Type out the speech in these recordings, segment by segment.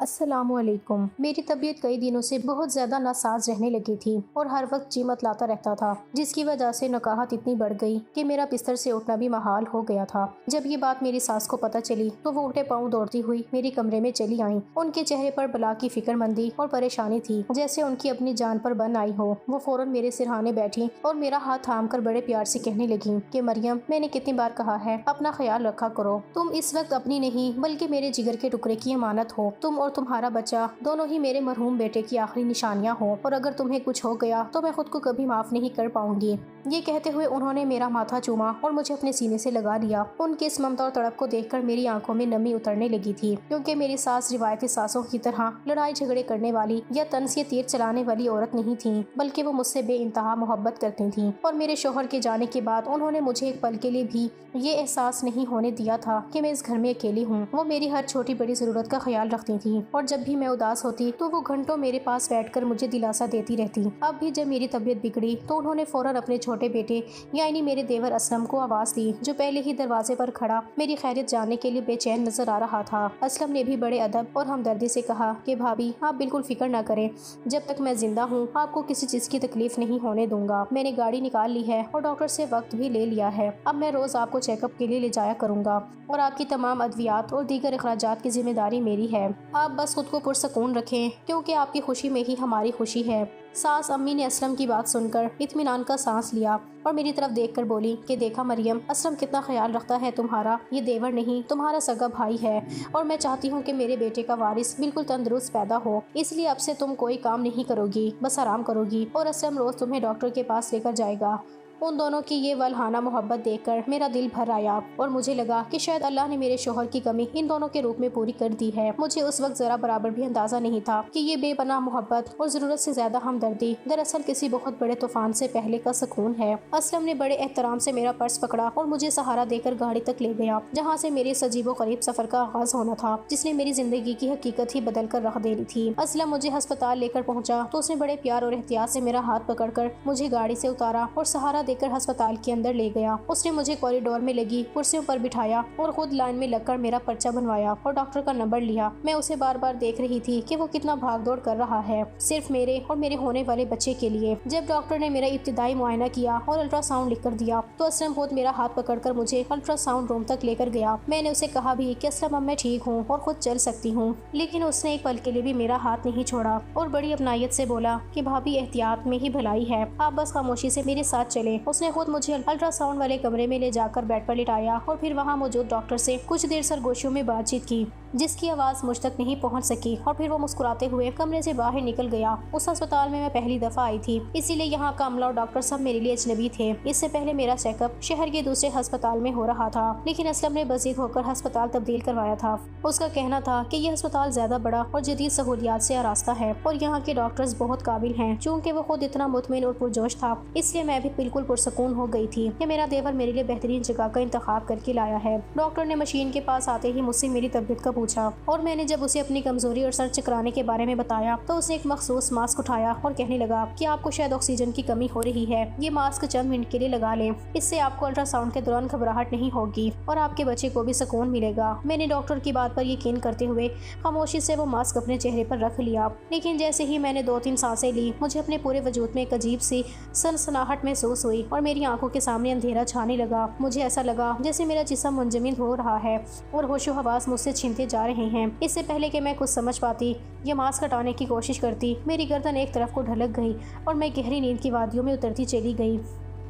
अस्सलामुअलैकुम। मेरी तबीयत कई दिनों से बहुत ज़्यादा नासाज रहने लगी थी और हर वक्त जी मतलाता रहता था, जिसकी वजह से नकाहत इतनी बढ़ गई कि मेरा बिस्तर से उठना भी महाल हो गया था। जब ये बात मेरी सास को पता चली तो वो उल्टे पांव दौड़ती हुई मेरे कमरे में चली आईं। उनके चेहरे पर बला की फिक्रमंदी और परेशानी थी, जैसे उनकी अपनी जान पर बन आई हो। वो फौरन मेरे सिरहाने बैठी और मेरा हाथ थाम कर बड़े प्यार से कहने लगी कि मरियम, मैंने कितनी बार कहा है अपना ख्याल रखा करो। तुम इस वक्त अपनी नहीं बल्कि मेरे जिगर के टुकड़े की अमानत हो। तुम और तुम्हारा बच्चा दोनों ही मेरे मरहूम बेटे की आखिरी निशानियां हो, और अगर तुम्हें कुछ हो गया तो मैं खुद को कभी माफ नहीं कर पाऊंगी। ये कहते हुए उन्होंने मेरा माथा चूमा और मुझे अपने सीने से लगा लिया। उनकी इस ममता और तड़प को देखकर मेरी आंखों में नमी उतरने लगी थी, क्योंकि मेरी सास रिवायती सासों की तरह लड़ाई झगड़े करने वाली या तंज या तीर चलाने वाली औरत नहीं थी, बल्कि वो मुझसे बेइंतहा मोहब्बत करती थी। और मेरे शोहर के जाने के बाद उन्होंने मुझे एक पल के लिए भी ये एहसास नहीं होने दिया था कि मैं इस घर में अकेली हूँ। वो मेरी हर छोटी बड़ी जरूरत का ख्याल रखती थी, और जब भी मैं उदास होती तो वो घंटों मेरे पास बैठकर मुझे दिलासा देती रहती। अब भी जब मेरी तबीयत बिगड़ी तो उन्होंने फौरन अपने छोटे बेटे यानी मेरे देवर असलम को आवाज दी, जो पहले ही दरवाजे पर खड़ा मेरी खैरियत जानने के लिए बेचैन नजर आ रहा था। असलम ने भी बड़े अदब और हमदर्दी से कहा कि भाभी, आप बिल्कुल फिक्र न करें, जब तक मैं जिंदा हूँ आपको किसी चीज की तकलीफ नहीं होने दूंगा। मैंने गाड़ी निकाल ली है और डॉक्टर से वक्त भी ले लिया है। अब मैं रोज आपको चेकअप के लिए ले जाया करूंगा, और आपकी तमाम अद्वियात और दीगर अखराजात की जिम्मेदारी मेरी है। आप बस खुद को पुरसकून रखें, क्योंकि आपकी खुशी में ही हमारी खुशी है। सास अम्मी ने असलम की बात सुनकर इत्मीनान का सांस लिया और मेरी तरफ देखकर बोली कि देखा मरियम, असलम कितना ख्याल रखता है तुम्हारा। ये देवर नहीं, तुम्हारा सगा भाई है, और मैं चाहती हूँ कि मेरे बेटे का वारिस बिल्कुल तंदुरुस्त पैदा हो। इसलिए अब से तुम कोई काम नहीं करोगी, बस आराम करोगी, और असलम रोज तुम्हें डॉक्टर के पास लेकर जाएगा। उन दोनों की ये वल्हाना मोहब्बत देखकर मेरा दिल भर आया और मुझे लगा कि शायद अल्लाह ने मेरे शोहर की कमी इन दोनों के रूप में पूरी कर दी है। मुझे उस वक्त जरा बराबर भी अंदाजा नहीं था कि ये बेपनाह मोहब्बत और जरूरत से ज्यादा हमदर्दी दरअसल किसी बहुत बड़े तूफान से पहले का सुकून है। असलम ने बड़े एहतराम से मेरा पर्स पकड़ा और मुझे सहारा देकर गाड़ी तक ले गया, जहाँ से मेरे सजीबो करीब सफर का आगाज होना था, जिसने मेरी जिंदगी की हकीकत ही बदल कर रख देनी थी। असलम मुझे अस्पताल लेकर पहुँचा तो उसने बड़े प्यार और एहतियात से मेरा हाथ पकड़कर मुझे गाड़ी से उतारा और सहारा देकर अस्पताल के अंदर ले गया। उसने मुझे कॉरिडोर में लगी कुर्सियों पर बिठाया और खुद लाइन में लगकर मेरा पर्चा बनवाया और डॉक्टर का नंबर लिया। मैं उसे बार बार देख रही थी कि वो कितना भाग दौड़ कर रहा है, सिर्फ मेरे और मेरे होने वाले बच्चे के लिए। जब डॉक्टर ने मेरा इब्तिदाई मुआयना किया और अल्ट्रासाउंड लिख कर दिया तो असलम खुद मेरा हाथ पकड़कर मुझे अल्ट्रासाउंड रूम तक लेकर गया। मैंने उसे कहा भी कि असलम, अब मैं ठीक हूँ और खुद चल सकती हूँ, लेकिन उसने एक पल के लिए भी मेरा हाथ नहीं छोड़ा और बड़ी अपनायत से बोला कि भाभी, एहतियात में ही भलाई है, आप बस खामोशी से मेरे साथ चले। उसने खुद मुझे अल्ट्रासाउंड वाले कमरे में ले जाकर बेड पर लिटाया और फिर वहाँ मौजूद डॉक्टर से कुछ देर सरगोशियों में बातचीत की, जिसकी आवाज मुझ तक नहीं पहुंच सकी, और फिर वो मुस्कुराते हुए कमरे से बाहर निकल गया। उस अस्पताल में मैं पहली दफा आई थी, इसीलिए यहाँ का अमला और डॉक्टर सब मेरे लिए अजनबी थे। इससे पहले मेरा चेकअप शहर के दूसरे अस्पताल में हो रहा था, लेकिन असलम ने बजीद होकर अस्पताल तब्दील करवाया था। उसका कहना था कि यह अस्पताल ज्यादा बड़ा और जदीद सहूलियात से आरास्ता है और यहाँ के डॉक्टर्स बहुत काबिल हैं। चूँकि वो खुद इतना मुतमिन और पुरजोश था, इसलिए मैं भी बिल्कुल पुरसकून हो गई थी कि मेरा देवर मेरे लिए बेहतरीन जगह का इंतखाब करके लाया है। डॉक्टर ने मशीन के पास आते ही मुझसे मेरी तबीयत का पूछा, और मैंने जब उसे अपनी कमजोरी और सर चकराने के बारे में बताया तो उसने एक मखसूस मास्क उठाया और कहने लगा कि आपको शायद ऑक्सीजन की कमी हो रही है, ये मास्क चंद मिनट के लिए लगा लें, इससे आपको अल्ट्रासाउंड के दौरान घबराहट नहीं होगी और आपके बच्चे को भी सुकून मिलेगा। मैंने डॉक्टर की बात पर यकीन करते हुए खामोशी से वो मास्क अपने चेहरे पर रख लिया, लेकिन जैसे ही मैंने 2-3 सांसें ली, मुझे अपने पूरे वजूद में एक अजीब सी सनसनाहट महसूस हुई और मेरी आंखों के सामने अंधेरा छाने लगा। मुझे ऐसा लगा जैसे मेरा जिस्म मुंजमद हो रहा है और होशो हवास मुझसे छीनते जा रहे हैं। इससे पहले कि मैं कुछ समझ पाती ये मास्क हटाने की कोशिश करती, मेरी गर्दन एक तरफ को ढलक गई और मैं गहरी नींद की वादियों में उतरती चली गई।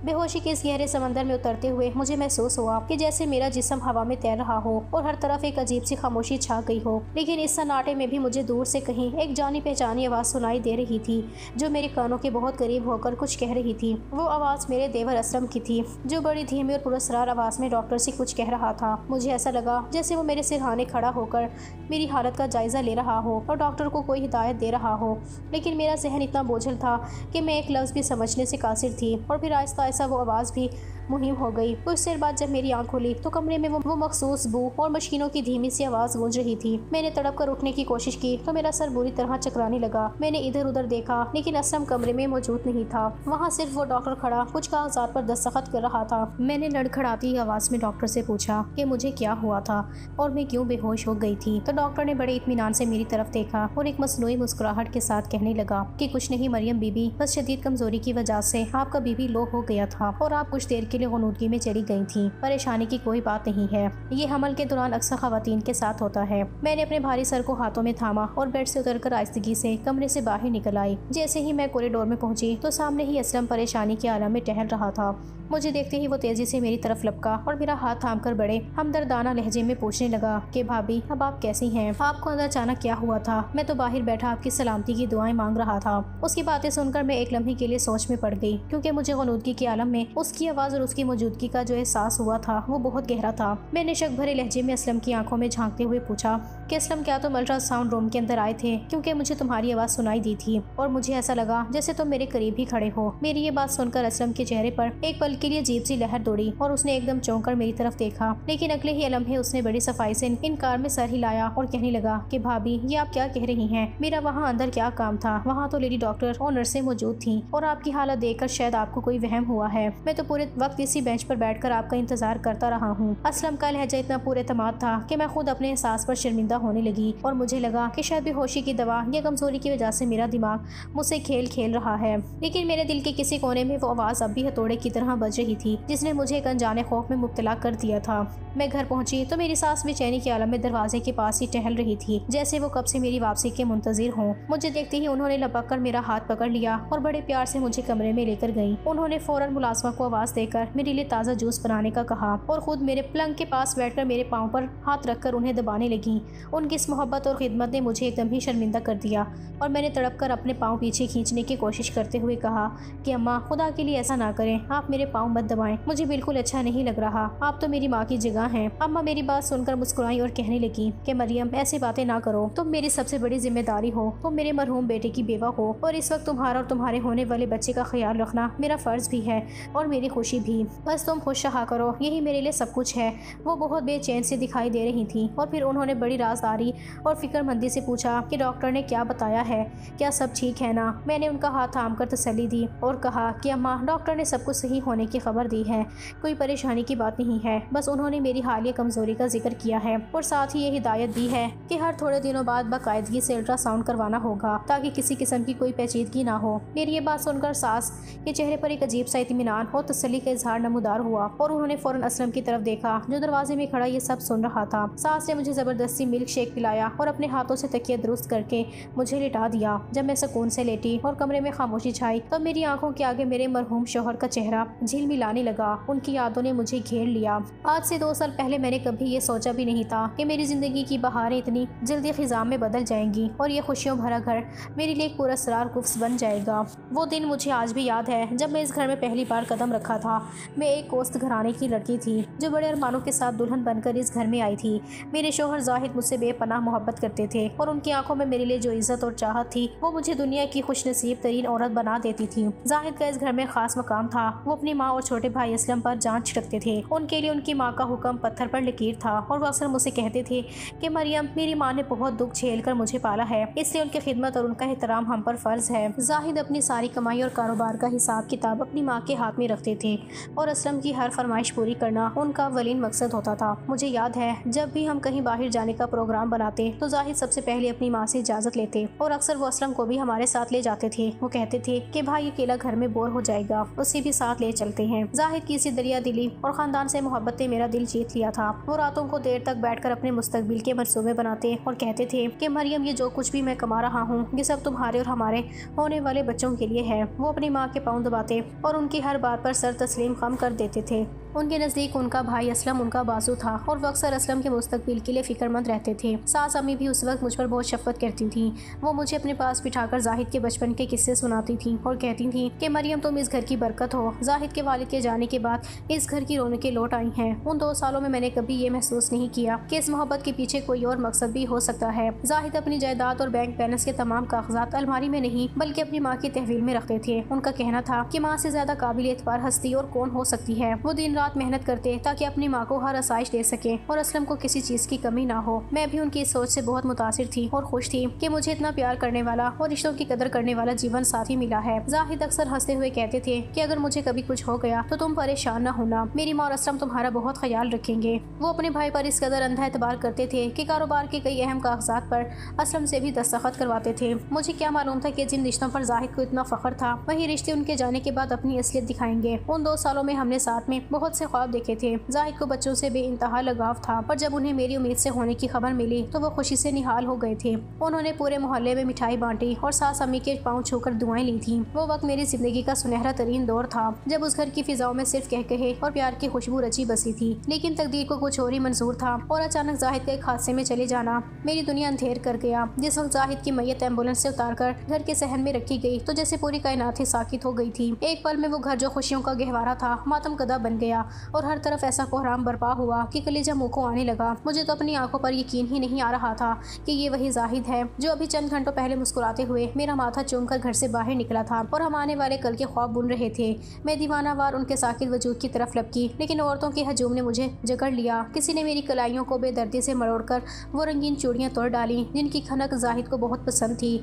बेहोशी के इस गहरे समंदर में उतरते हुए मुझे महसूस हुआ कि जैसे मेरा जिस्म हवा में तैर रहा हो और हर तरफ एक अजीब सी खामोशी छा गई हो। लेकिन इस सन्नाटे में भी मुझे दूर से कहीं एक जानी पहचानी आवाज़ सुनाई दे रही थी, जो मेरे कानों के बहुत करीब होकर कुछ कह रही थी। वो आवाज़ मेरे देवर असलम की थी, जो बड़ी धीमी और पुरस्कार आवाज़ में डॉक्टर से कुछ कह रहा था। मुझे ऐसा लगा जैसे वो मेरे सिरहाने खड़ा होकर मेरी हालत का जायजा ले रहा हो और डॉक्टर को कोई हिदायत दे रहा हो, लेकिन मेरा जहन इतना बोझल था कि मैं एक लफ्ज़ भी समझने से कासिर थी। और फिर आहिस्ता ऐसा वो आवाज़ भी मुहिम हो गई। कुछ देर बाद जब मेरी आंख खुली तो कमरे में वो मखसूस बू और मशीनों की धीमी सी आवाज गूंज रही थी। मैंने तड़प कर उठने की कोशिश की तो मेरा सर बुरी तरह चकराने लगा। मैंने इधर उधर देखा लेकिन असलम कमरे में मौजूद नहीं था। वहाँ सिर्फ वो डॉक्टर खड़ा कुछ कागजात पर दस्तखत कर रहा था। मैंने लड़खड़ाती आवाज में डॉक्टर से पूछा कि मुझे क्या हुआ था और मैं क्यों बेहोश हो गई थी। तो डॉक्टर ने बड़े इत्मीनान से मेरी तरफ देखा और एक मसनूई मुस्कुराहट के साथ कहने लगा कि कुछ नहीं मरियम बीबी, बस शदीद कमजोरी की वजह से आपका बीपी लो हो गया था और आप कुछ देर के लिए गुनूदगी में चली गई थी। परेशानी की कोई बात नहीं है, ये हमल के दौरान अक्सर खवातीन के साथ होता है। मैंने अपने भारी सर को हाथों में थामा और बेड से उतरकर आहिस्तगी से कमरे से बाहर निकल आई। जैसे ही मैं कॉरिडोर में पहुंची तो सामने ही असलम परेशानी के आलम में टहल रहा था। मुझे देखते ही वो तेजी से मेरी तरफ लपका और मेरा हाथ थामकर बड़े हमदर्दाना लहजे में पूछने लगा कि भाभी अब आप कैसी हैं? आपको अंदर अचानक क्या हुआ था? मैं तो बाहर बैठा आपकी सलामती की दुआएं मांग रहा था। उसकी बातें सुनकर मैं एक लम्हे के लिए सोच में पड़ गई, क्योंकि मुझे ग़ुनूदगी के आलम में उसकी आवाज़ और उसकी मौजूदगी का जो एहसास हुआ था वो बहुत गहरा था। मैंने शक भरे लहजे में असलम की आंखों में झांकते हुए पूछा कि असलम क्या तुम अल्ट्रासाउंड रूम के अंदर आए थे? क्योंकि मुझे तुम्हारी आवाज़ सुनाई दी थी और मुझे ऐसा लगा जैसे तुम मेरे करीब ही खड़े हो। मेरी ये बात सुनकर असलम के चेहरे पर एक पल के लिए अजीब सी लहर दौड़ी और उसने एकदम चौंक कर मेरी तरफ देखा, लेकिन अगले ही लम्हे उसने बड़ी सफाई से इनकार में सर हिलाया और कहने लगा कि भाभी ये आप क्या कह रही हैं? मेरा वहाँ अंदर क्या काम था? वहाँ तो लेडी डॉक्टर और नर्सें मौजूद थी और आपकी हालत देखकर शायद आपको कोई वहम हुआ है। मैं तो पूरे वक्त इसी बेंच पर बैठकर आपका इंतजार करता रहा हूँ। असलम का लहजा इतना पूरे तमाद था कि मैं खुद अपने एहसास पर शर्मिंदा होने लगी और मुझे लगा कि शायद बेहोशी की दवा या कमजोरी की वजह से मेरा दिमाग मुझसे खेल खेल रहा है। लेकिन मेरे दिल के किसी कोने में वो आवाज़ अब भी हथौड़े की तरह बज रही थी जिसने मुझे एक अनजाने खौफ में मुब्तला कर दिया था। मैं घर पहुंची तो मेरी सास बेचैनी के आलम में दरवाजे के पास ही टहल रही थी, जैसे वो कब से मेरी वापसी के मुंतजिर हों। मुझे देखते ही उन्होंने लपक कर मेरा हाथ पकड़ लिया और बड़े प्यार से मुझे कमरे में लेकर गई। उन्होंने फौरन मुलाजमा को आवाज़ देकर मेरे लिए ताज़ा जूस बनाने का कहा और खुद मेरे पलंग के पास बैठकर मेरे पाँव पर हाथ रखकर उन्हें दबाने लगी। उनकी इस मोहब्बत और खिदमत ने मुझे एकदम ही शर्मिंदा कर दिया और मैंने तड़प कर अपने पाँव पीछे खींचने की कोशिश करते हुए कहा कि अम्मा खुदा के लिए ऐसा ना करें, आप मेरे पाँव मत दबाएं, मुझे बिल्कुल अच्छा नहीं लग रहा। आप तो मेरी माँ की जगह हैं। अम्मा मेरी बात सुनकर मुस्कुराई और कहने लगी कि मरियम ऐसी बातें ना करो, तुम मेरी सबसे बड़ी जिम्मेदारी हो, तुम मेरे मरहूम बेटे की बेवा हो और इस वक्त तुम्हारा और तुम्हारे होने वाले बच्चे का ख्याल रखना मेरा फ़र्ज भी है और मेरी खुशी भी। बस तुम खुश रहा करो, यही मेरे लिए सब कुछ है। वो बहुत बेचैन से दिखाई दे रही थी और फिर उन्होंने बड़ी राजदारी और फिक्रमंदी से पूछा कि डॉक्टर ने क्या बताया है, क्या सब ठीक है ना? मैंने उनका हाथ थाम कर तसल्ली दी और कहा कि अम्मा डॉक्टर ने सब कुछ सही होने की खबर दी है, कोई परेशानी की बात नहीं है। बस उन्होंने मेरी हालिया कमजोरी का जिक्र किया है और साथ ही ये हिदायत दी है कि हर थोड़े दिनों बाद बाकायदगी से अल्ट्रासाउंड करवाना होगा ताकि किसी किस्म की कोई पेचीदगी ना हो। मेरी ये बात सुनकर सास के चेहरे पर एक अजीब सा इत्मीनान और तसल्ली का इजहार नमूदार हुआ और उन्होंने फौरन असलम की तरफ देखा जो दरवाजे में खड़ा ये सब सुन रहा था। सास ने मुझे जबरदस्ती मिल्क शेक पिलाया और अपने हाथों से तकिया दुरुस्त करके मुझे लिटा दिया। जब मैं सुकून से लेटी और कमरे में खामोशी छाई तब मेरी आंखों के आगे मेरे मरहूम शौहर का चेहरा झिलमिलाने लगा। उनकी यादों ने मुझे घेर लिया। आज से 2 साल पहले मैंने कभी ये सोचा भी नहीं था कि मेरी जिंदगी की बहारें इतनी जल्दी खिजाम में बदल जाएंगी और ये खुशियों भरा घर मेरे लिए एक पूरा सरार कुफ्स बन जाएगा। वो दिन मुझे आज भी याद है जब मैं इस घर में पहली बार कदम रखा था। मैं एक कोस्त घराने की लड़की थी जो बड़े अरमानों के साथ दुल्हन बनकर इस घर में आई थी। मेरे शौहर जाहिद मुझसे बेपनाह मोहब्बत करते थे और उनकी आंखों में मेरे लिए जो इज्जत और चाहत थी वो मुझे दुनिया की खुशनसीब तरीन औरत बना देती थी। जाहिद का इस घर में खास मकाम था। वो अपनी माँ और छोटे भाई असलम पर जान छिड़कते थे। उनके लिए उनकी माँ का हुक्म पत्थर पर लकीर था और वो अक्सर मुझसे कहते थे कि मरियम मेरी माँ ने बहुत दुख झेल कर मुझे पाला है, इसलिए उनकी खिदमत और उनका एहतराम हम पर फर्ज है। जाहिद अपनी सारी कमाई और कारोबार का हिसाब किताब अपनी माँ के हाथ में रखते थे और असलम की हर फरमाइश पूरी करना उनका अवलीन मकसद होता था। मुझे याद है जब भी हम कहीं बाहर जाने का प्रोग्राम बनाते तो जाहिद सबसे पहले अपनी माँ से इजाज़त लेते और अक्सर वो असलम को भी हमारे साथ ले जाते थे। वो कहते थे कि भाई अकेला घर में बोर हो जाएगा, उसे भी साथ ले चलते हैं। जाहिद की इसी दरिया दिली और ख़ानदान से मोहब्बत ने मेरा दिल जीत लिया था। वो रातों को देर तक बैठकर अपने मुस्तकबिल के मंसूबे बनाते और कहते थे कि मरियम ये जो कुछ भी मैं कमा रहा हूँ ये सब तुम्हारे और हमारे होने वाले बच्चों के लिए है। वो अपनी माँ के पाँव दबाते और उनकी हर बात पर सर तस्लीम खम कर देते थे। उनके नज़दीक उनका भाई असलम उनका बाजू था और वो अक्सर असलम के मुस्तकबिल के लिए फिक्रमंद रहते थे। सास अम्मी भी उस वक्त मुझ पर बहुत शफकत करती थीं। वो मुझे अपने पास बिठाकर जाहिद के बचपन के किस्से सुनाती थीं और कहती थीं कि मरियम तुम इस घर की बरकत हो। जाहिद के वालिद के जाने के बाद इस घर की रौनकें लौट आई हैं। उन 2 सालों में मैंने कभी ये महसूस नहीं किया कि इस मोहब्बत के पीछे कोई और मकसद भी हो सकता है। जाहिद अपनी जायदाद और बैंक बैलेंस के तमाम कागजात अलमारी में नहीं बल्कि अपनी माँ की तहवील में रखते थे। उनका कहना था कि माँ से ज्यादा काबिल एतबार हस्ती और कौन हो सकती है। वो दिन रात मेहनत करते ताकि अपनी माँ को हर आसाइश दे सके और असलम को किसी चीज की कमी ना हो। मैं भी उनकी इस सोच से बहुत मुतासिर थी और खुश थी कि मुझे इतना प्यार करने वाला और रिश्तों की कदर करने वाला जीवन साथी मिला है। जाहिद अक्सर हंसते हुए कहते थे कि अगर मुझे कभी कुछ हो गया तो तुम परेशान न होना, मेरी माँ और असलम तुम्हारा बहुत ख्याल रखेंगे। वो अपने भाई पर इस कदर अंधा एतबार करते थे कि कारोबार के कई अहम कागजात पर असलम से भी दस्तखत करवाते थे। मुझे क्या मालूम था कि जिन रिश्तों पर जाहिद को इतना फख्र था वही रिश्ते उनके जाने के बाद अपनी असलियत दिखाएंगे। उन 2 सालों में हमने साथ में बहुत से ख्वाब देखे थे। जाहिद को बच्चों से बेइंतहा लगाव था, पर जब उन्हें मेरी उम्मीद से होने की खबर मिली तो वो खुशी से निहाल हो गए थे। उन्होंने पूरे मोहल्ले में मिठाई बांटी और सास अम्मी के पाँव छूकर दुआएं ली थी। वो वक्त मेरी जिंदगी का सुनहरा तरीन दौर था जब उस घर की फिजाओं में सिर्फ कहे और प्यार की खुशबू रची बसी थी। लेकिन तकदीर को कुछ और ही मंजूर था और अचानक जाहिद के एक हादसे में चले जाना मेरी दुनिया अंधेर कर गया। जिस वक्त जाहिद की मैयत एम्बुलेंस से उतारकर घर के सहन में रखी गई तो जैसे पूरी कायनात ही साकित हो गई थी। एक पल में वो घर जो खुशियों का गहवारा था मातम कदा बन गया और हर तरफ ऐसा कोहराम बर्पा हुआ कि कलेजा मुंह को आने लगा। मुझे तो अपनी आंखों पर यकीन ही नहीं आ रहा था कि ये वही जाहिद है जो अभी चंद घंटों पहले मुस्कुराते हुए मेरा माथा चूमकर घर से बाहर निकला था और हम आने वाले कल के ख्वाब बुन रहे थे। मैं दीवानावार उनके साकित वजूद की तरफ लपकी, लेकिन औरतों के हजूम ने मुझे जकड़ लिया। किसी ने मेरी कलाइयों को बेदर्दी से मरोड़कर वो रंगीन चूड़ियां तोड़ डाली जिनकी खनक जाहिद को बहुत पसंद थी।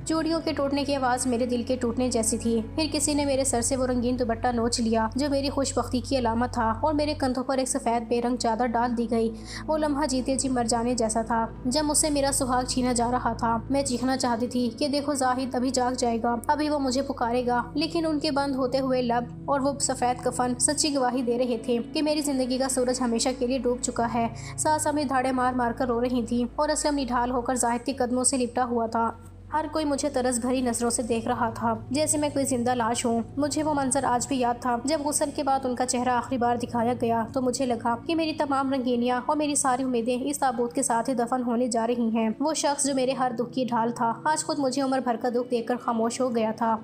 चूड़ियों के टूटने की आवाज़ मेरे दिल के टूटने जैसी थी। फिर किसी ने मेरे सर से वो रंगीन दुपट्टा नोच लिया जो मेरी खुशबख्ती की अलामत था और मेरे कंधों पर एक सफ़ेद बेरंग चादर डाल दी गई। वो लम्हा जीते जी मर जाने जैसा था जब मुझसे मेरा सुहाग छीना जा रहा था। मैं चीखना चाहती थी कि देखो जाहिद अभी जाग जाएगा, अभी वो मुझे पुकारेगा, लेकिन उनके बंद होते हुए लब और वो सफ़ेद कफन सच्ची गवाही दे रहे थे कि मेरी ज़िंदगी का सूरज हमेशा के लिए डूब चुका है। सास अम्मी धाड़े मार मार कर रो रही थी और असलम निढाल होकर जाहिद के कदमों से लिपटा हुआ था। हर कोई मुझे तरस भरी नजरों से देख रहा था जैसे मैं कोई जिंदा लाश हूँ। मुझे वो मंजर आज भी याद था जब गुस्ल के बाद उनका चेहरा आखिरी बार दिखाया गया तो मुझे लगा कि मेरी तमाम रंगीनियाँ और मेरी सारी उम्मीदें इस ताबूत के साथ ही दफन होने जा रही हैं। वो शख्स जो मेरे हर दुख की ढाल था आज खुद मुझे उम्र भर का दुख देखकर खामोश हो गया था।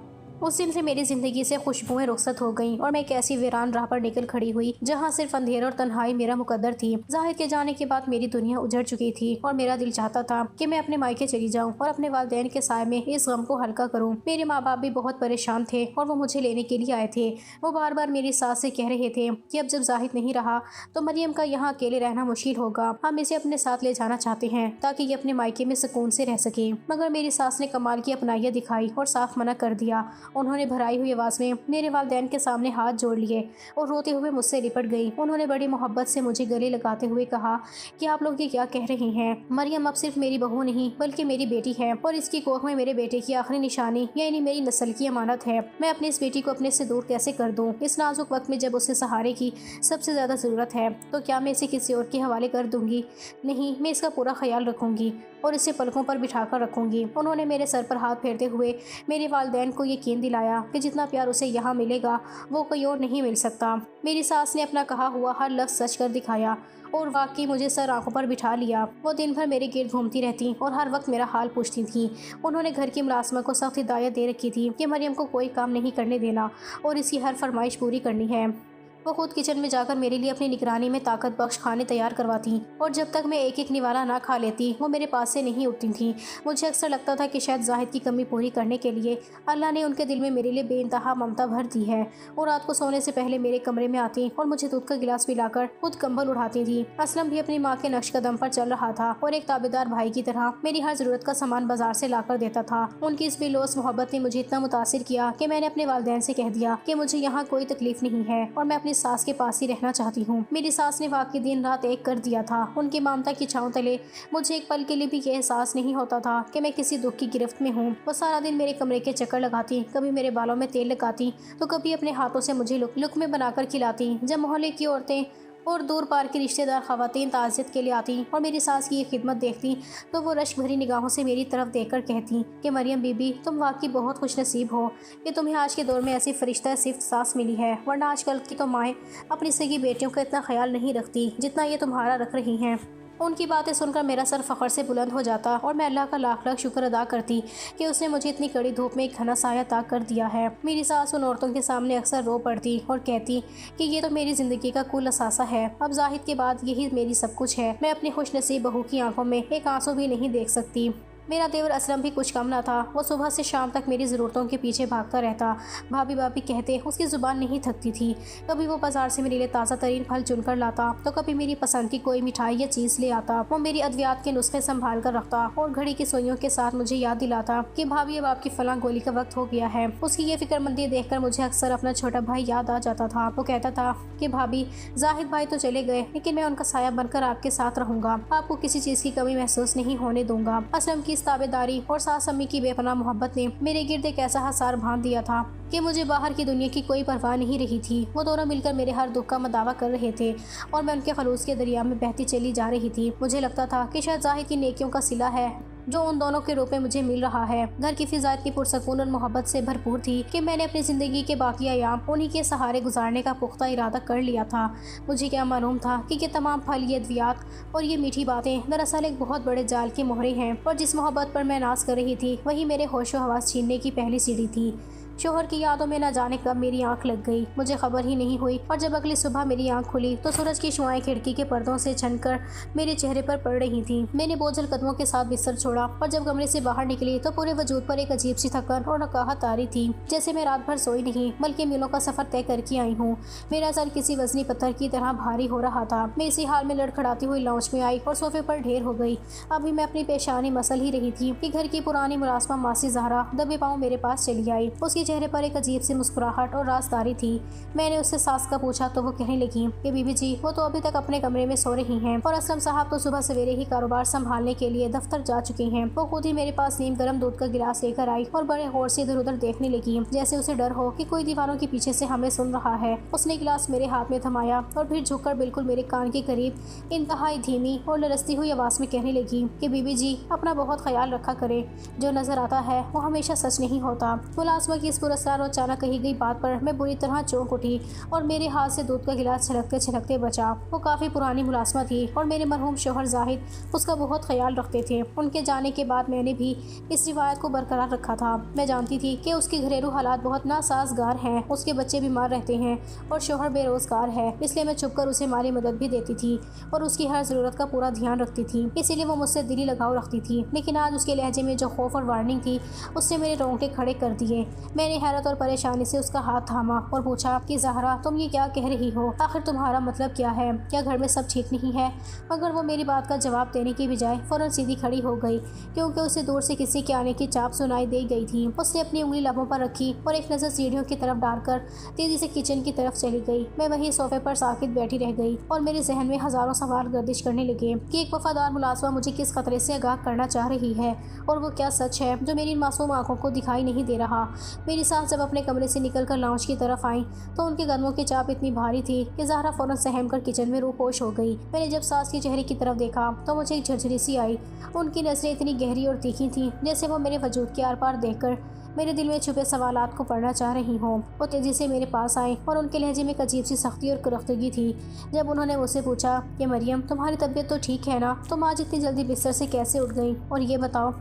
उस दिन से मेरी ज़िंदगी से खुशबुएं रुखसत हो गईं और मैं एक ऐसी वीरान राह पर निकल खड़ी हुई जहां सिर्फ अंधेर और तन्हाई मेरा मुकद्दर थी। जाहिद के जाने के बाद मेरी दुनिया उजड़ चुकी थी और मेरा दिल चाहता था कि मैं अपने मायके चली जाऊं और अपने वालिदैन के साय में इस गम को हल्का करूं। मेरे माँ बाप भी बहुत परेशान थे और वो मुझे लेने के लिए आए थे। वो बार बार मेरी सास से कह रहे थे कि अब जब जाहिद नहीं रहा तो मरियम का यहाँ अकेले रहना मुश्किल होगा, हम इसे अपने साथ ले जाना चाहते हैं ताकि ये अपने मायके में सुकून से रह सके। मगर मेरी सास ने कमाल की अपनाइयत दिखाई और साफ मना कर दिया। उन्होंने भराई हुई आवाज़ में मेरे वालिदैन के सामने हाथ जोड़ लिए और रोते हुए मुझसे लिपट गई। उन्होंने बड़ी मोहब्बत से मुझे गले लगाते हुए कहा कि आप लोग ये क्या कह रहे हैं, मरियम अब सिर्फ मेरी बहू नहीं बल्कि मेरी बेटी है और इसकी कोख में मेरे बेटे की आखिरी निशानी यानी मेरी नस्ल की अमानत है। मैं अपनी इस बेटी को अपने से दूर कैसे कर दूं इस नाजुक वक्त में जब उसे सहारे की सबसे ज़्यादा ज़रूरत है। तो क्या मैं इसे किसी और के हवाले कर दूंगी? नहीं, मैं इसका पूरा ख्याल रखूंगी और इसे पलकों पर बिठा कर रखूंगी। उन्होंने मेरे सर पर हाथ फेरते हुए मेरे वालिदैन को यकीन दिलाया कि जितना प्यार उसे यहाँ मिलेगा वो कोई और नहीं मिल सकता। मेरी सास ने अपना कहा हुआ हर लफ्ज़ सच कर दिखाया और वाकई मुझे सर आंखों पर बिठा लिया। वो दिन भर मेरे गिर्द घूमती रहती और हर वक्त मेरा हाल पूछती थी। उन्होंने घर की मुलाजमा को सख्त हिदायत दे रखी थी कि मरियम को कोई काम नहीं करने देना और इसकी हर फरमाइश पूरी करनी है। वो खुद किचन में जाकर मेरे लिए अपनी निगरानी में ताकत बख्श खाने तैयार करवाती और जब तक मैं एक एक निवाला ना खा लेती वो मेरे पास से नहीं उठती थी। मुझे अक्सर लगता था कि शायद जाहिद की कमी पूरी करने के लिए अल्लाह ने उनके दिल में मेरे लिए बेइंतहा ममता भर दी है। वो रात को सोने से पहले मेरे कमरे में आती और मुझे दूध का गिलास पिलाकर खुद कंबल उड़ाती थी। असलम भी अपनी माँ के नक्श कदम पर चल रहा था और एक ताबेदार भाई की तरह मेरी हर जरूरत का सामान बाजार से लाकर देता था। उनकी इस बेलोस मोहब्बत ने मुझे इतना मुतासिर किया कि मैंने अपने वालिदैन से कह दिया कि मुझे यहाँ कोई तकलीफ नहीं है और मैं अपनी सास के पास ही रहना चाहती हूँ। मेरी सास ने वाकई दिन रात एक कर दिया था। उनकी ममता की छांव तले मुझे एक पल के लिए भी ये एहसास नहीं होता था कि मैं किसी दुख की गिरफ्त में हूँ। वो सारा दिन मेरे कमरे के चक्कर लगाती, कभी मेरे बालों में तेल लगाती तो कभी अपने हाथों से मुझे लुकमे बनाकर खिलाती। जब मोहल्ले की औरतें और दूर पार की रिश्तेदार खवातीन ताज़ियत के लिए आती और मेरी सास की ये खिदमत देखती तो वो रश्क भरी निगाहों से मेरी तरफ देखकर कहती कि मरियम बीबी, तुम वाकई बहुत खुश नसीब हो कि तुम्हें आज के दौर में ऐसी फरिश्ता सिर्फ सास मिली है, वरना आजकल की तो माएँ अपनी सगी बेटियों का इतना ख्याल नहीं रखती जितना ये तुम्हारा रख रही हैं। उनकी बातें सुनकर मेरा सर फ़ख्र से बुलंद हो जाता और मैं अल्लाह का लाख लाख शुक्र अदा करती कि उसने मुझे इतनी कड़ी धूप में एक घना साया ताक कर दिया है। मेरी सास उन औरतों के सामने अक्सर रो पड़ती और कहती कि ये तो मेरी ज़िंदगी का कुल असासा है, अब जाहिद के बाद यही मेरी सब कुछ है। मैं अपनी खुश नसीब बहू की आंखों में एक आंसू भी नहीं देख सकती। मेरा देवर असलम भी कुछ कम ना था। वो सुबह से शाम तक मेरी ज़रूरतों के पीछे भागता रहता, भाभी भाभी कहते उसकी ज़ुबान नहीं थकती थी। कभी वो बाजार से मेरे लिए ताज़ा तरीन फल चुनकर लाता तो कभी मेरी पसंद की कोई मिठाई या चीज़ ले आता। वो मेरी अद्वियात के नुस्खे संभाल कर रखता और घड़ी की सुइयों के साथ मुझे याद दिलाता कि भाभी अब आपकी फलां गोली का वक्त हो गया है। उसकी ये फिक्रमंदी देखकर मुझे अक्सर अपना छोटा भाई याद आ जाता था। वो कहता था कि भाभी, जाहिद भाई तो चले गए लेकिन मैं उनका साया बनकर आपके साथ रहूँगा, आपको किसी चीज़ की कमी महसूस नहीं होने दूंगा। असलम की इस ताबेदारी और सास अम्मी की बेपनाह मोहब्बत ने मेरे गिर्द एक ऐसा हसार बांध दिया था कि मुझे बाहर की दुनिया की कोई परवाह नहीं रही थी। वो दोनों मिलकर मेरे हर दुख का मदावा कर रहे थे और मैं उनके खलूस के दरिया में बहती चली जा रही थी। मुझे लगता था कि शायद जाहिद की नेकियों का सिला है जो उन दोनों के रूप में मुझे मिल रहा है। घर की फिजा इतनी पुरसकून और मोहब्बत से भरपूर थी कि मैंने अपनी ज़िंदगी के बाकी अयाम उन्हीं के सहारे गुजारने का पुख्ता इरादा कर लिया था। मुझे क्या मालूम था कि ये तमाम फल, ये अद्वियात और ये मीठी बातें दरअसल एक बहुत बड़े जाल के मोहरे हैं और जिस मोहब्बत पर मैं नाज कर रही थी वही मेरे होशो हवास छीनने की पहली सीढ़ी थी। शोहर की यादों में न जाने कब मेरी आंख लग गई, मुझे खबर ही नहीं हुई और जब अगली सुबह मेरी आंख खुली तो सूरज की शुआएं खिड़की के पर्दों से छनकर मेरे चेहरे पर पड़ रही थी। मैंने बोझल कदमों के साथ बिस्तर छोड़ा और जब कमरे से बाहर निकली तो पूरे वजूद पर एक अजीब सी थकन और नकाहत आ रही थी, जैसे मैं रात भर सोई नहीं बल्कि मीलों का सफर तय करके आई हूँ। मेरा सर किसी वजनी पत्थर की तरह भारी हो रहा था। मैं इसी हाल में लड़खड़ाती हुई लाउंज में आई और सोफे पर ढेर हो गई। अभी मैं अपनी पेशानी मसल ही रही थी कि घर की पुरानी मुलाजमा मासी ज़हरा दबे पाँव मेरे पास चली आई। उसके चेहरे पर एक अजीब सी मुस्कुराहट और राजदारी थी। मैंने उससे सास का पूछा तो वो कहने लगी कि बीबी जी, वो तो अभी तक अपने कमरे में सो रही हैं और असलम साहब तो सुबह सवेरे ही कारोबार संभालने के लिए दफ्तर जा चुके हैं। वो खुद ही मेरे पास नीम गर्म दूध का गिलास लेकर आई और बड़े गौर से इधर उधर देखने लगी, जैसे उसे डर हो कि कोई दीवारों के पीछे से हमें सुन रहा है। उसने गिलास मेरे हाथ में थमाया और फिर झुककर बिल्कुल मेरे कान के करीब इंतहाई धीमी और लरसती हुई आवाज में कहने लगी कि बीबी जी, अपना बहुत ख्याल रखा करे, जो नजर आता है वो हमेशा सच नहीं होता। मुलाजमा की इस पुरस्कार और अचानक कही गई बात पर मैं बुरी तरह चौंक उठी और मेरे हाथ से दूध का गिलास छलकते छलकते बचा। वो काफ़ी पुरानी मुलाजमा थी और मेरे मरहूम शोहर जाहिद उसका बहुत ख्याल रखते थे। उनके जाने के बाद मैंने भी इस रिवायत को बरकरार रखा था। मैं जानती थी कि उसके घरेलू हालात बहुत नासाजगार हैं, उसके बच्चे बीमार रहते हैं और शोहर बेरोजगार है, इसलिए मैं छुपकर उसे माली मदद भी देती थी और उसकी हर ज़रूरत का पूरा ध्यान रखती थी। इसीलिए वो मुझसे दिली लगाव रखती थी। लेकिन आज उसके लहजे में जो खौफ और वार्निंग थी उससे मेरे रोंगटे खड़े कर दिए। मैंने हैरत और परेशानी से उसका हाथ थामा और पूछा कि ज़हरा, तुम ये क्या कह रही हो? आखिर तुम्हारा मतलब क्या है? क्या घर में सब ठीक नहीं है? मगर वो मेरी बात का जवाब देने की बजाय फौरन सीधी खड़ी हो गई, क्योंकि उसे दूर से किसी के आने की चाप सुनाई दे गई थी। उसने अपनी उंगली लबों पर रखी और एक नज़र सीढ़ियों की तरफ डालकर तेजी से किचन की तरफ चली गई। मैं वहीं सोफे पर साकित बैठी रह गई और मेरे जहन में हजारों सवाल गर्दिश करने लगे कि एक वफादार मुलाजमा मुझे किस खतरे से आगाह करना चाह रही है और वो क्या सच है जो मेरी मासूम आंखों को दिखाई नहीं दे रहा। मेरी सास जब अपने कमरे से निकलकर लाउंज की तरफ आई तो उनके कदमों की चाप इतनी भारी थी कि ज़हरा फौरन सहम कर किचन में रूपोश हो गई। मैंने जब सास के चेहरे की तरफ देखा तो मुझे एक झरझरी सी आई। उनकी नजरें इतनी गहरी और तीखी थीं जैसे वो मेरे वजूद के आर पार देखकर मेरे दिल में छुपे सवालात को पढ़ना चाह रही हों। वो तेज़ी से मेरे पास आए और उनके लहजे में एक अजीब सी सख्ती और करख्तगी थी। जब उन्होंने मुझसे पूछा कि मरियम, तुम्हारी तबीयत तो ठीक है ना? तुम आज इतनी जल्दी बिस्तर से कैसे उठ गई? और ये बताओ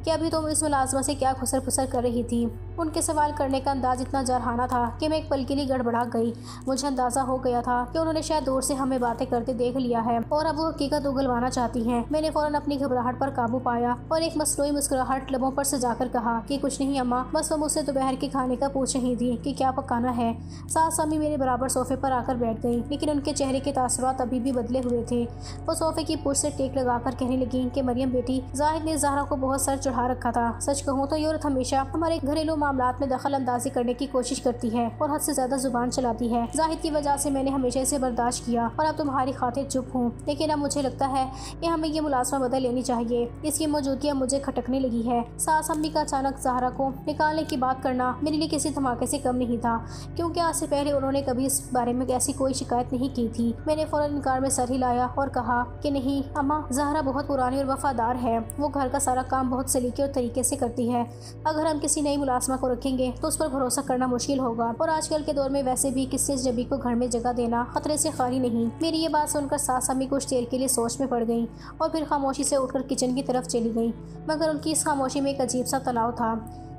कि अभी तुम इस मुलाजमा से क्या खुसर फुसर कर रही थी? उनके सवाल करने का अंदाज इतना जरहाना था कि मैं एक पल के लिए गड़बड़ा गई। मुझे अंदाज़ा हो गया था कि उन्होंने शायद दूर से हमें बातें करते देख लिया है और अब वो हकीकत उगलवाना चाहती हैं। मैंने फ़ौरन अपनी घबराहट पर काबू पाया और एक मसनूई मुस्कुराहट लबों पर सजाकर कहा कि कुछ नहीं अम्मा, बस वो मुझसे दोपहर के खाने का पूछ रही थी कि क्या पकाना है। सास अम्मी मेरे बराबर सोफे पर आकर बैठ गई, लेकिन उनके चेहरे के तासुरात अभी भी बदले हुए थे। वो सोफे की पुश से टेक लगाकर कहने लगी कि मरियम बेटी, जाहिद ने ज़हरा को बहुत सर चढ़ा रखा था। सच कहूँ तो ये औरत हमेशा हमारे घरेलू मामलात में दखल अंदाजी करने की कोशिश करती है और हद से ज्यादा जुबान चलाती है। जाहिद की वजह से मैंने हमेशा इसे बर्दाश्त किया और अब तुम्हारी खातिर चुप हूँ, लेकिन अब मुझे लगता है कि हमें ये मुलाजमा बदल लेनी चाहिए। इसकी मौजूदगी अब मुझे खटकने लगी है। सास अम्मी का अचानक ज़हरा को निकालने की बात करना मेरे लिए किसी धमाके से कम नहीं था, क्योंकि आज से पहले उन्होंने कभी इस बारे में ऐसी कोई शिकायत नहीं की थी। मैंने फौरन इनकार में सर हिलाया और कहा कि नहीं अम्मा, ज़हरा बहुत पुरानी और वफादार है। वो घर का सारा काम बहुत सलीके और तरीके से करती है। अगर हम किसी नई मुलाजमा को रखेंगे तो उस पर भरोसा करना मुश्किल होगा, और आजकल के दौर में वैसे भी किसी अजनबी को घर में जगह देना खतरे से खाली नहीं। मेरी ये बात सुनकर सास अम्मी कुछ देर के लिए सोच में पड़ गई और फिर खामोशी से उठकर किचन की तरफ चली गई, मगर उनकी इस खामोशी में एक अजीब सा तनाव था।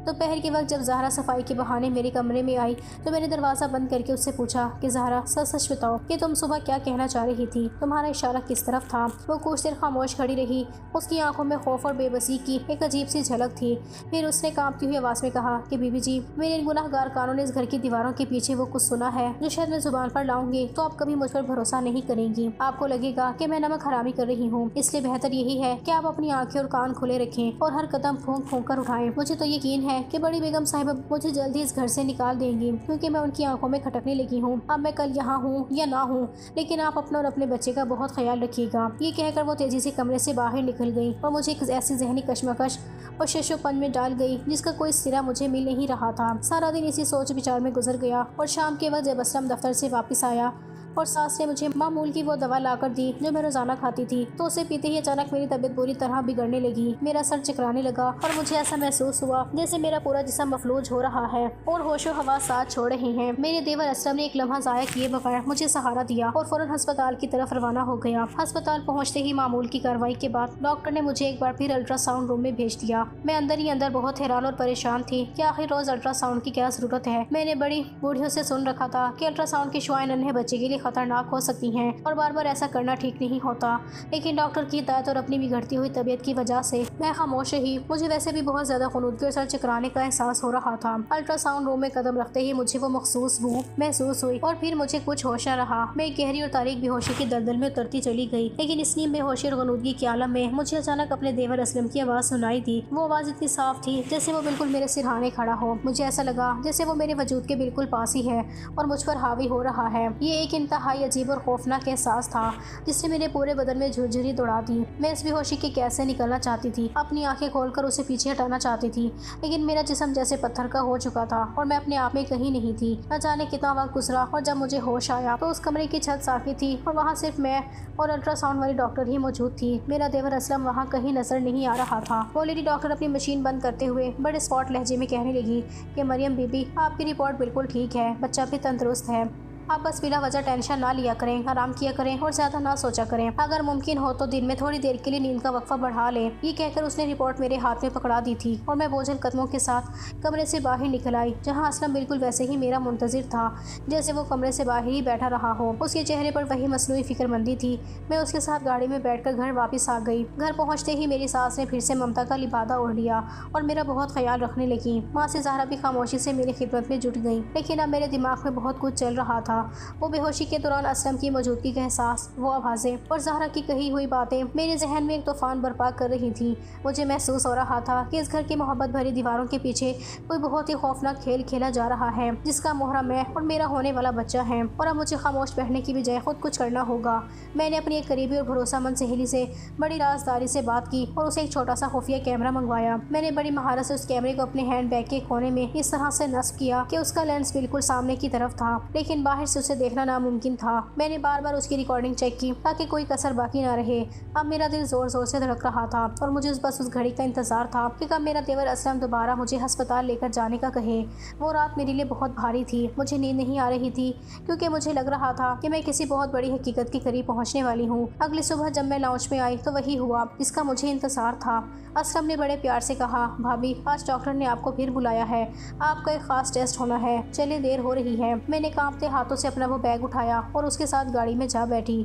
दोपहर के वक्त जब ज़हरा सफाई के बहाने मेरे कमरे में आई तो मैंने दरवाज़ा बंद करके उससे पूछा कि ज़हरा, सच सच बताओ कि तुम सुबह क्या कहना चाह रही थी? तुम्हारा इशारा किस तरफ था? वो कुछ देर खामोश खड़ी रही। उसकी आंखों में खौफ और बेबसी की एक अजीब सी झलक थी। फिर उसने कांपती हुई आवाज़ में कहा कि बीबी जी, मेरे इन गुनाहगार कानों ने इस घर की दीवारों के पीछे वो कुछ सुना है जो शायद मैं जुबान पर लाऊंगी तो आप कभी मुझ पर भरोसा नहीं करेंगी। आपको लगेगा कि मैं नमक हरामी कर रही हूँ। इसलिए बेहतर यही है कि आप अपनी आंखें और कान खुले रखें और हर कदम फूंक फूंक कर उठाएं। मुझे तो यकीन है कि बड़ी बेगम साहिबा मुझे जल्दी इस घर से निकाल देंगी, क्योंकि मैं उनकी आंखों में खटकने लगी हूँ। अब मैं कल यहाँ हूँ या ना हूँ, लेकिन आप अपना और अपने बच्चे का बहुत ख्याल रखिएगा। ये कहकर वो तेजी से कमरे से बाहर निकल गई और मुझे एक ऐसी जहनी कशमकश और शशोपन में डाल गई जिसका कोई सिरा मुझे मिल नहीं रहा था। सारा दिन इसी सोच विचार में गुजर गया और शाम के वक्त जब असलम दफ्तर से वापस आया और सास ने मुझे मामूल की वो दवा लाकर दी जो मैं रोजाना खाती थी, तो उसे पीते ही अचानक मेरी तबीयत बुरी तरह बिगड़ने लगी। मेरा सर चकराने लगा और मुझे ऐसा महसूस हुआ जैसे मेरा पूरा जिस्म मफलूज हो रहा है और होशो हवा साथ छोड़ रहे हैं। मेरे देवर असलम ने एक लम्हा ज़ाया किए बगैर मुझे सहारा दिया और फौरन अस्पताल की तरफ रवाना हो गया। अस्पताल पहुँचते ही मामूल की कार्रवाई के बाद डॉक्टर ने मुझे एक बार फिर अल्ट्रासाउंड रूम में भेज दिया। मैं अंदर ही अंदर बहुत हैरान और परेशान थी कि आखिर रोज अल्ट्रासाउंड की क्या जरूरत है। मैंने बड़ी बूढ़ियों से सुन रखा था कि अल्ट्रासाउंड की शुआएं नन्हे बच्चे के लिए खतरनाक हो सकती हैं और बार बार ऐसा करना ठीक नहीं होता, लेकिन डॉक्टर की हिदायत और अपनी बिगड़ती हुई तबीयत की वजह से मैं खामोश रही। मुझे वैसे भी बहुत ज्यादा खुनूदगी और सर चकराने का एहसास हो रहा था। अल्ट्रासाउंड रूम में कदम रखते ही मुझे वो मखसूस बू महसूस हुई और फिर मुझे कुछ होश न रहा। मैं गहरी और तारीक बेहोशी की दलदल में उतरती चली गई, लेकिन इस नीम बेहोशी और खुनूदगी के आलम में मुझे अचानक अपने देवर असलम की आवाज़ सुनाई दी। वो आवाज़ इतनी साफ थी जैसे वो बिल्कुल मेरे सिरहाने खड़ा हो। मुझे ऐसा लगा जैसे वो मेरे वजूद के बिल्कुल पास ही है और मुझ पर हावी हो रहा है। ये एक इंतहाई अजीब और खौफनाक एहसास था जिसने मेरे पूरे बदन में झुरझुरी दौड़ा दी। मैं इस बेहोशी के कैद से निकलना चाहती थी, अपनी आंखें खोलकर उसे पीछे हटाना चाहती थी, लेकिन मेरा जिस्म जैसे पत्थर का हो चुका था और मैं अपने आप में कहीं नहीं थी। न जाने कितना वक्त गुजरा और जब मुझे होश आया तो उस कमरे की छत साफी थी और वहाँ सिर्फ मैं और अल्ट्रासाउंड वाली डॉक्टर ही मौजूद थी। मेरा देवर असलम वहाँ कहीं नजर नहीं आ रहा था। वो लेडी डॉक्टर अपनी मशीन बंद करते हुए बड़े स्पॉट लहजे में कहने लगी कि मरियम बीबी, आपकी रिपोर्ट बिल्कुल ठीक है, बच्चा भी तंदुरुस्त है। आप बस बिला वजह टेंशन ना लिया करें, आराम किया करें और ज़्यादा ना सोचा करें। अगर मुमकिन हो तो दिन में थोड़ी देर के लिए नींद का वक्फा बढ़ा लें। ये कहकर उसने रिपोर्ट मेरे हाथ में पकड़ा दी थी और मैं बोझल कदमों के साथ कमरे से बाहर निकल आई, जहाँ असलम बिल्कुल वैसे ही मेरा मुंतजिर था जैसे वो कमरे से बाहर ही बैठा रहा हो। उसके चेहरे पर वही मसनूई फिक्रमंदी थी। मैं उसके साथ गाड़ी में बैठकर घर वापस आ गई। घर पहुँचते ही मेरी सास ने फिर से ममता का लिबादा ओढ़ लिया और मेरा बहुत ख्याल रखने लगी। माँ से ज़हरा भी खामोशी से मेरी खिदमत में जुट गई, लेकिन अब मेरे दिमाग में बहुत कुछ चल रहा था। वो बेहोशी के दौरान असलम की मौजूदगी का एहसास, वो आवाज़ें और ज़हरा की कही हुई बातें मेरे जहन में एक तूफान बर्पा कर रही थी। मुझे महसूस हो रहा था कि इस घर की मोहब्बत भरी दीवारों के पीछे कोई बहुत ही खौफनाक खेल खेला जा रहा है, जिसका मोहरा मैं और मेरा होने वाला बच्चा है, और अब मुझे खामोश बैठने की बजाय खुद कुछ करना होगा। मैंने अपनी एक करीबी और भरोसामंद सहेली से बड़ी राजदारी से बात की और उसे एक छोटा सा खुफिया कैमरा मंगवाया। मैंने बड़ी महारत से उस कैमरे को अपने हैंड बैग के कोने में इस तरह से नस्ब किया कि उसका लेंस बिल्कुल सामने की तरफ था, लेकिन बाहर से उसे देखना नामुमकिन था। मैंने बार बार उसकी रिकॉर्डिंग चेक की ताकि कोई कसर बाकी ना रहे। अब मेरा दिल जोर जोर से धड़क रहा था और मुझे बस उस घड़ी का इंतजार था कि कब मेरा देवर असलम दोबारा मुझे अस्पताल लेकर जाने का कहे। वो रात मेरे लिए बहुत भारी थी। मुझे नींद नहीं आ रही थी क्योंकि मुझे लग रहा था कि मैं किसी बहुत बड़ी हकीकत के करीब पहुंचने वाली हूँ। अगली सुबह जब मैं लाउंज में आई तो वही हुआ जिसका मुझे इंतजार था। असलम ने बड़े प्यार से कहा, भाभी, आज डॉक्टर ने आपको फिर बुलाया है, आपका एक खास टेस्ट होना है, चले देर हो रही है। मैंने कांपते हाथों से अपना वो बैग उठाया और उसके साथ गाड़ी में जा बैठी।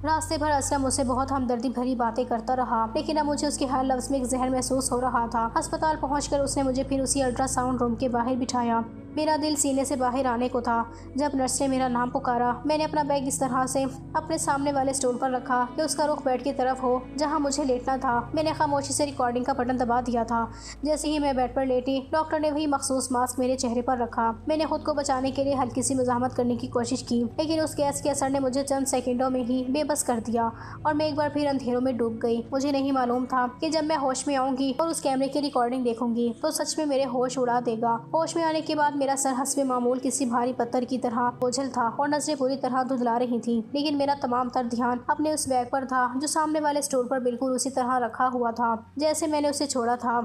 रास्ते भर असलम मुझसे बहुत हमदर्दी भरी बातें करता रहा, लेकिन अब मुझे उसके हर लफ्ज़ में एक जहर महसूस हो रहा था। अस्पताल पहुंचकर उसने मुझे फिर उसी अल्ट्रासाउंड रूम के बाहर बिठाया। मेरा दिल सीने से बाहर आने को था जब नर्स ने मेरा नाम पुकारा। मैंने अपना बैग इस तरह से अपने सामने वाले स्टूल पर रखा कि उसका रुख बेड की तरफ हो जहां मुझे लेटना था। मैंने खामोशी से रिकॉर्डिंग का बटन दबा दिया था। जैसे ही मैं बेड पर लेटी, डॉक्टर ने वही मखसूस मास्क मेरे चेहरे पर रखा। मैंने खुद को बचाने के लिए हल्की सी मुजाहमत करने की कोशिश की, लेकिन उस गैस के असर ने मुझे चंद सेकेंडों में ही बस कर दिया और मैं एक बार फिर अंधेरों में डूब गई। मुझे नहीं मालूम था कि जब मैं होश में आऊंगी और उस कैमरे की रिकॉर्डिंग देखूंगी तो सच में मेरे होश उड़ा देगा। होश में आने के बाद मेरा सर हस्बे मामूल किसी भारी पत्थर की तरह बोझल था और नजरें पूरी तरह धुंधला रही थी, लेकिन मेरा तमाम तर ध्यान अपने उस बैग पर था जो सामने वाले स्टोर पर बिल्कुल उसी तरह रखा हुआ था जैसे मैंने उसे छोड़ा था।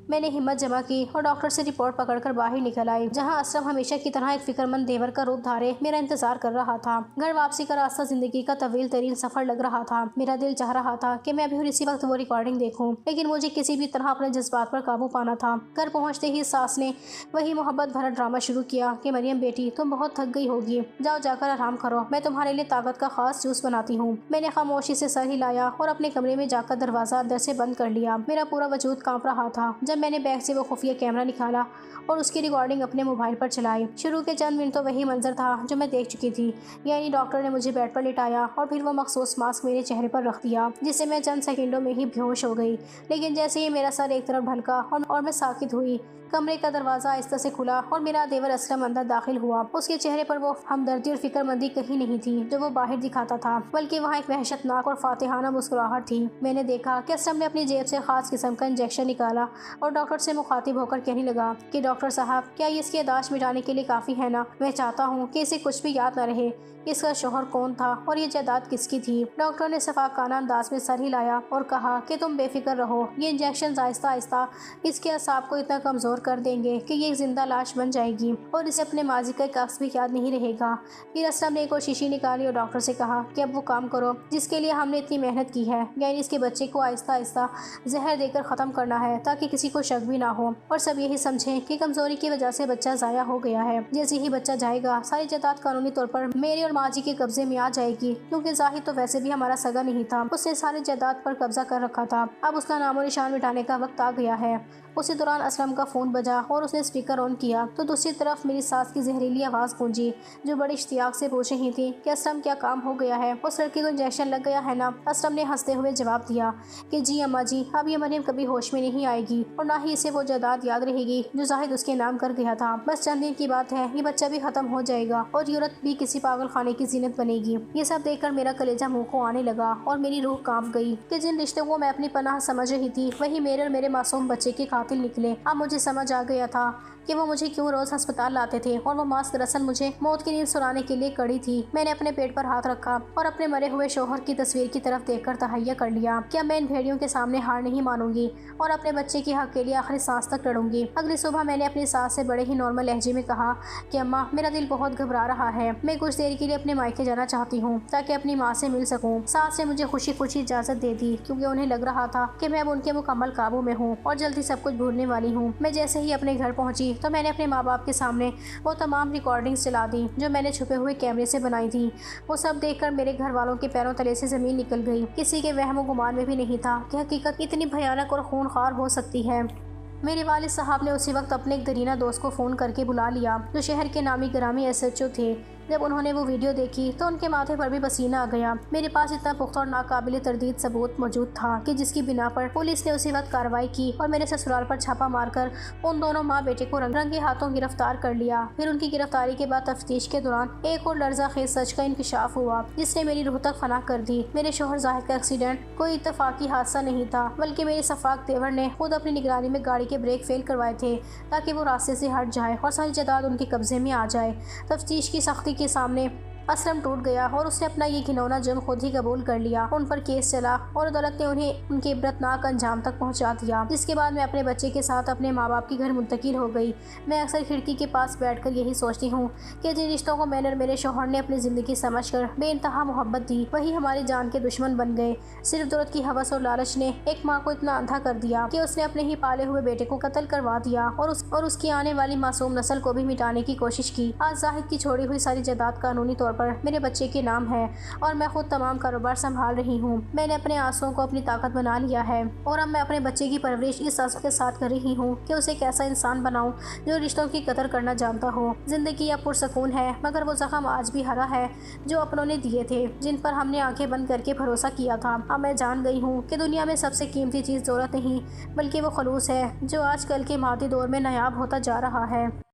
मैंने हिम्मत जमा की और डॉक्टर से रिपोर्ट पकड़कर बाहर निकल आई, जहां असलम हमेशा की तरह एक फिक्रमंद देवर का रूप धारे मेरा इंतजार कर रहा था। घर वापसी का रास्ता जिंदगी का तवील तरीन सफर लग रहा था। मेरा दिल चाह रहा था कि मैं अभी और इसी वक्त वो रिकॉर्डिंग देखूं, लेकिन मुझे किसी भी तरह अपने जज्बात पर काबू पाना था। घर पहुंचते ही सास ने वही मोहब्बत भरा ड्रामा शुरू किया कि मरियम बेटी, तुम बहुत थक गई होगी, जाओ जाकर आराम करो, मैं तुम्हारे लिए ताकत का खास जूस बनाती हूँ। मैंने खामोशी से सर हिलाया और अपने कमरे में जाकर दरवाजा अंदर से बंद कर लिया। मेरा पूरा वजूद कांप रहा था जब मैंने बैग से वो खुफिया कैमरा निकाला और उसकी रिकॉर्डिंग अपने मोबाइल पर चलाई। शुरू के चंद मिनट तो वही मंजर था जो मैं देख चुकी थी, यानी डॉक्टर ने मुझे बेड पर लिटाया और फिर वो मखसूस मास्क मेरे चेहरे पर रख दिया, जिससे मैं चंद सेकंडों में ही बेहोश हो गई। लेकिन जैसे ही मेरा सर एक तरफ ढलका और मैं साकित हुई, कमरे का दरवाजा आहिस्ता से खुला और मेरा देवर असलम अंदर दाखिल हुआ। उसके चेहरे पर वो हमदर्दी और फिक्रमंदी कहीं नहीं थी जो वो बाहर दिखाता था, बल्कि वहाँ एक वहशतनाक और फातिहाना मुस्कुराहट थी। मैंने देखा कि असलम ने अपनी जेब से खास किस्म का इंजेक्शन निकाला और डॉक्टर से मुखातिब होकर कहने लगा कि डॉक्टर साहब, क्या ये इसकी याददाश्त मिटाने के लिए काफ़ी है ना? मैं चाहता हूँ कि इसे कुछ भी याद न रहे, इसका शोहर कौन था और ये जायदाद किसकी थी। डॉक्टर ने सफाकाना अंदाज में सर हिलाया और कहा कि तुम बेफिक्र रहो, ये इंजेक्शन आहिस्ता आहिस्ता इसके असाब को इतना कमज़ोर कर देंगे कि ये एक जिंदा लाश बन जाएगी और इसे अपने माजी का एक अक्स भी याद नहीं रहेगा। फिर असलम ने एक और शीशी निकाली और डॉक्टर से कहा कि अब वो काम करो जिसके लिए हमने इतनी मेहनत की है, यानी इसके बच्चे को आहिस्ता आहिस्ता जहर देकर ख़त्म करना है ताकि किसी को शक भी ना हो और सब यही समझें कि कमज़ोरी की वजह से बच्चा ज़ाया हो गया है। जैसे ही बच्चा जाएगा सारी जायदाद कानूनी तौर पर मेरे और माजी के कब्जे में आ जाएगी, क्योंकि जाहिद तो वैसे भी हमारा सगा नहीं था, उसने सारी जायदाद पर कब्जा कर रखा था। अब उसका नामो निशान मिटाने का वक्त आ गया है। उसी दौरान असलम का फ़ोन बजा और उसने स्पीकर ऑन किया तो दूसरी तरफ मेरी सास की जहरीली आवाज़ गूंजी, जो बड़ी इश्तियाक से पूछ रही थी कि असलम क्या काम हो गया है, उस लड़की को इंजेक्शन लग गया है ना? असलम ने हंसते हुए जवाब दिया कि जी अम्मा जी, अब ये मरियम कभी होश में नहीं आएगी और ना ही इसे वो जायदाद याद रहेगी जो जाहिद उसके नाम कर गया था। बस चंद दिन की बात है, ये बच्चा भी खत्म हो जाएगा और यूरत भी किसी पागल खाने की जीनत बनेगी। ये सब देखकर मेरा कलेजा मुंह को आने लगा और मेरी रूह कांप गई कि जिन रिश्तों को मैं अपनी पनाह समझ रही थी वही मेरे और मेरे मासूम बच्चे के कातिल निकले। अब मुझे समझ आ गया था कि वो मुझे क्यों रोज अस्पताल लाते थे और वो मास्क दरअसल मुझे मौत की नींद सुलाने के लिए कड़ी थी। मैंने अपने पेट पर हाथ रखा और अपने मरे हुए शोहर की तस्वीर की तरफ देखकर तहैया कर लिया कि अब मैं इन भेड़ियों के सामने हार नहीं मानूंगी और अपने बच्चे के हक के लिए आखिरी सांस तक लड़ूंगी। अगली सुबह मैंने अपनी सास से बड़े ही नॉर्मल लहजे में कहा कि अम्मा, मेरा दिल बहुत घबरा रहा है, मैं कुछ देर के लिए अपने मायके जाना चाहती हूँ ताकि अपनी माँ से मिल सकूँ। सास ने मुझे खुशी खुशी इजाज़त दे दी, क्योंकि उन्हें लग रहा था कि मैं अब उनके मुकम्मल काबू में हूँ और जल्दी सब कुछ भूलने वाली हूँ। मैं जैसे ही अपने घर पहुँची तो मैंने अपने माँ बाप के सामने वो तमाम रिकॉर्डिंग्स चला दी जो मैंने छुपे हुए कैमरे से बनाई थी। वो सब देखकर मेरे घर वालों के पैरों तले से ज़मीन निकल गई। किसी के वहम गुमान में भी नहीं था कि हकीकत इतनी भयानक और खूनखार हो सकती है। मेरे वालिद साहब ने उसी वक्त अपने एक दरीना दोस्त को फ़ोन करके बुला लिया, जो शहर के नामी ग्रामी SHO थे। जब उन्होंने वो वीडियो देखी तो उनके माथे पर भी पसीना आ गया। मेरे पास इतना पुख्ता और नाकाबिले तरदीद सबूत मौजूद था कि जिसकी बिना पर पुलिस ने उसी वक्त कार्रवाई की और मेरे ससुराल पर छापा मारकर उन दोनों माँ बेटे को रंगे हाथों गिरफ्तार कर लिया। फिर उनकी गिरफ्तारी के बाद तफ्तीश के दौरान एक और लर्जा खेज सच का इंकशाफ हुआ, जिसने मेरी रूह तक फना कर दी। मेरे शोहर जाहिद का एक्सीडेंट कोई इत्तफाकी हादसा नहीं था, बल्कि मेरे सफाक देवर ने खुद अपनी निगरानी में गाड़ी के ब्रेक फेल करवाए थे ताकि वो रास्ते से हट जाए और सारी जायदाद उनके कब्जे में आ जाए। तफ्तीश की सख्ती के सामने असलम टूट गया और उसने अपना ये घिनौना जुर्म खुद ही कबूल कर लिया। उन पर केस चला और अदालत ने उन्हें उनके इबरतनाक अंजाम तक पहुंचा दिया, जिसके बाद मैं अपने बच्चे के साथ अपने माँ बाप के घर मुंतकिल हो गई। मैं अक्सर खिड़की के पास बैठकर यही सोचती हूँ कि जिन रिश्तों को मैंने और मेरे शौहर ने अपनी ज़िंदगी समझकर बेइंतहा मोहब्बत दी, वही हमारी जान के दुश्मन बन गए। सिर्फ दौलत की हवस और लालच ने एक माँ को इतना अंधा कर दिया कि उसने अपने ही पाले हुए बेटे को कत्ल करवा दिया और उसकी आने वाली मासूम नस्ल को भी मिटाने की कोशिश की। आज जाहिद की छोड़ी हुई सारी जायदाद कानूनी तौर पर मेरे बच्चे के नाम है और मैं खुद तमाम कारोबार संभाल रही हूँ। मैंने अपने आंसुओं को अपनी ताकत बना लिया है और अब मैं अपने बच्चे की परवरिश इस आस के साथ कर रही हूँ कि उसे एक ऐसा इंसान बनाऊं जो रिश्तों की कदर करना जानता हो। जिंदगी अब पुरसकून है, मगर वो जख्म आज भी हरा है जो अपनों ने दिए थे, जिन पर हमने आंखें बंद करके भरोसा किया था। अब मैं जान गई हूँ कि दुनिया में सबसे कीमती चीज़ दौलत नहीं, बल्कि वो खलूस है जो आजकल के मादी दौर में नायाब होता जा रहा है।